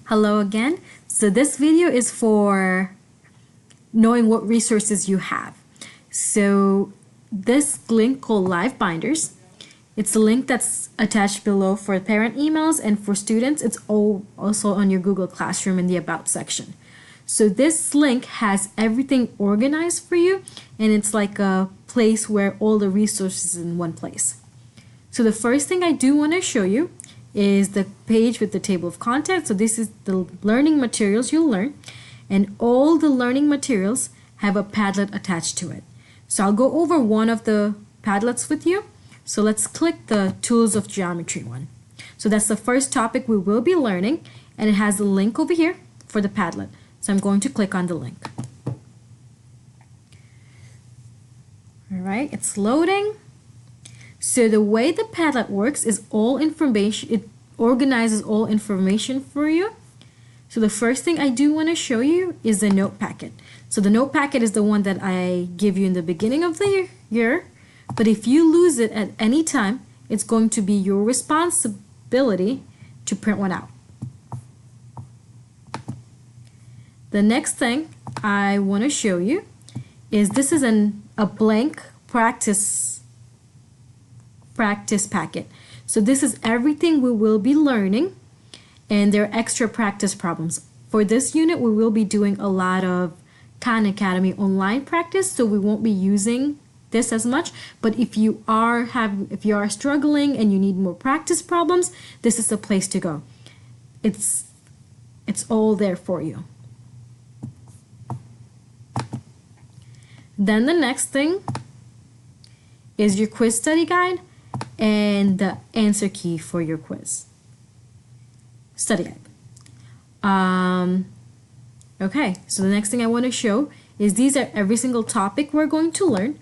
Hello again. So this video is for knowing what resources you have. So this link called Live Binders, it's a link that's attached below for parent emails, and for students it's also on your Google Classroom in the About section. So this link has everything organized for you, and it's like a place where all the resources in one place. So the first thing I do want to show you is the page with the table of contents. So this is the learning materials you'll learn, and all the learning materials have a Padlet attached to it. So I'll go over one of the Padlets with you. So let's click the Tools of Geometry one. So that's the first topic we will be learning, and it has the link over here for the Padlet. So I'm going to click on the link. All right, it's loading. So the way the Padlet works is all information, it organizes all information for you. So the first thing I do want to show you is the note packet. So the note packet is the one that I give you in the beginning of the year, but if you lose it at any time, it's going to be your responsibility to print one out. The next thing I want to show you is this is a blank practice packet. So this is everything we will be learning, and there are extra practice problems. For this unit, we will be doing a lot of Khan Academy online practice, so we won't be using this as much. But if you are struggling and you need more practice problems, this is the place to go. It's all there for you. Then the next thing is your quiz study guide and the answer key for your quiz study guide. Okay, so the next thing I want to show is these are every single topic we're going to learn,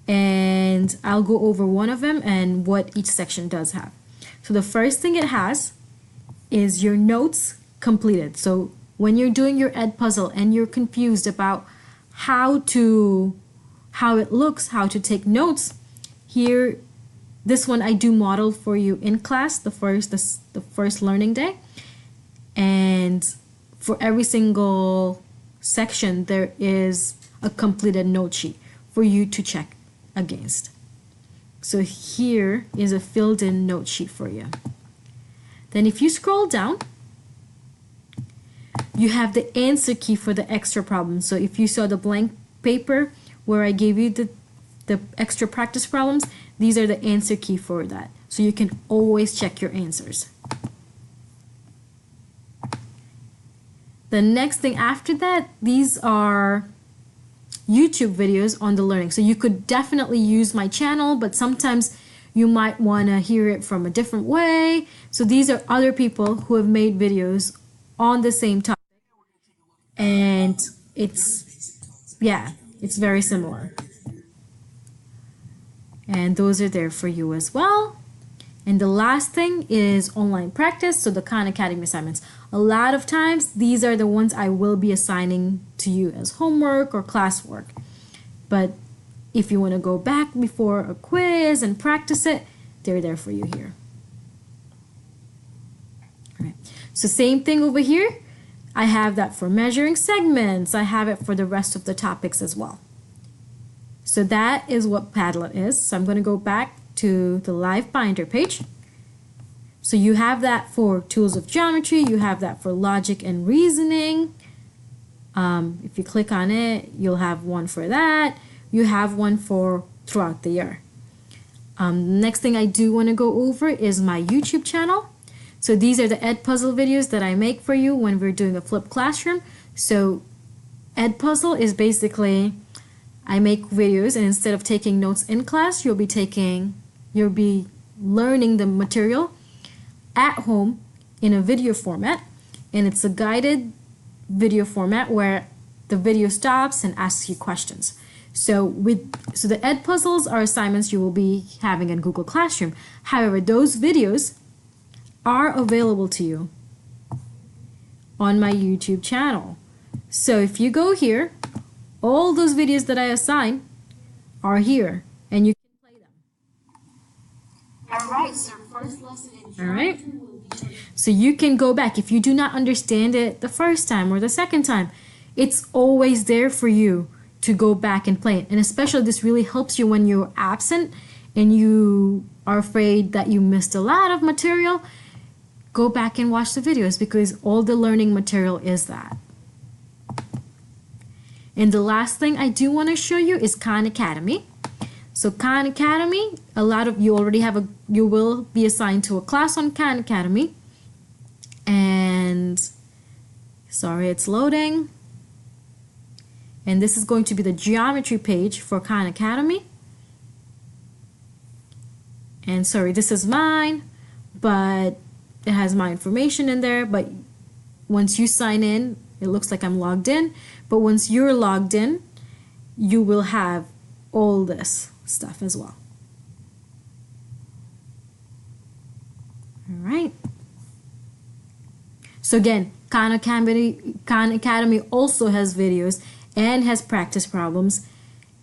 and I'll go over one of them and what each section does have. So the first thing it has is your notes completed. So when you're doing your Edpuzzle and you're confused about how it looks, how to take notes, here, this one I do model for you in class the first learning day, and for every single section there is a completed note sheet for you to check against. So here is a filled in note sheet for you. Then if you scroll down, you have the answer key for the extra problems. So if you saw the blank paper where I gave you the extra practice problems, these are the answer key for that. So you can always check your answers. The next thing after that, these are YouTube videos on the learning. So you could definitely use my channel, but sometimes you might want to hear it from a different way. So these are other people who have made videos on the same topic, and it's very similar. And those are there for you as well. And the last thing is online practice, so the Khan Academy assignments. A lot of times these are the ones I will be assigning to you as homework or classwork. But if you want to go back before a quiz and practice it, they're there for you here. All right. So same thing over here. I have that for measuring segments. I have it for the rest of the topics as well. So that is what Padlet is. So I'm going to go back to the Live Binder page. So you have that for Tools of Geometry. You have that for Logic and Reasoning. If you click on it, you'll have one for that. You have one for throughout the year. Next thing I do want to go over is my YouTube channel. So these are the Edpuzzle videos that I make for you when we're doing a flipped classroom. So Edpuzzle is basically, I make videos, and instead of taking notes in class, you'll be learning the material at home in a video format, and it's a guided video format where the video stops and asks you questions. So the Edpuzzles are assignments you will be having in Google Classroom. However, those videos are available to you on my YouTube channel. So if you go here, all those videos that I assign are here, and you can play them. All right, so first lesson in geometry will be So you can go back. If you do not understand it the first time or the second time, it's always there for you to go back and play it. And especially this really helps you when you're absent and you are afraid that you missed a lot of material. Go back and watch the videos because all the learning material is that. And the last thing I do want to show you is Khan Academy. So Khan Academy, you will be assigned to a class on Khan Academy. And sorry, it's loading. And this is going to be the geometry page for Khan Academy. And sorry, this is mine, but it has my information in there. But once you sign in, it looks like I'm logged in. But once you're logged in, you will have all this stuff as well. All right. So again, Khan Academy also has videos and has practice problems,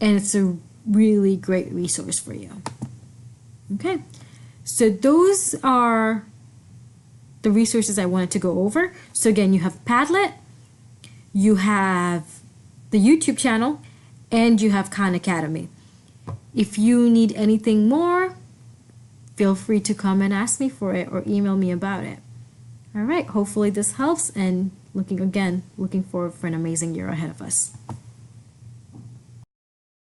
and it's a really great resource for you. Okay, so those are the resources I wanted to go over. So again, you have Padlet, you have the YouTube channel, and you have Khan Academy. If you need anything more, feel free to come and ask me for it or email me about it. All right, hopefully this helps, and looking forward for an amazing year ahead of us.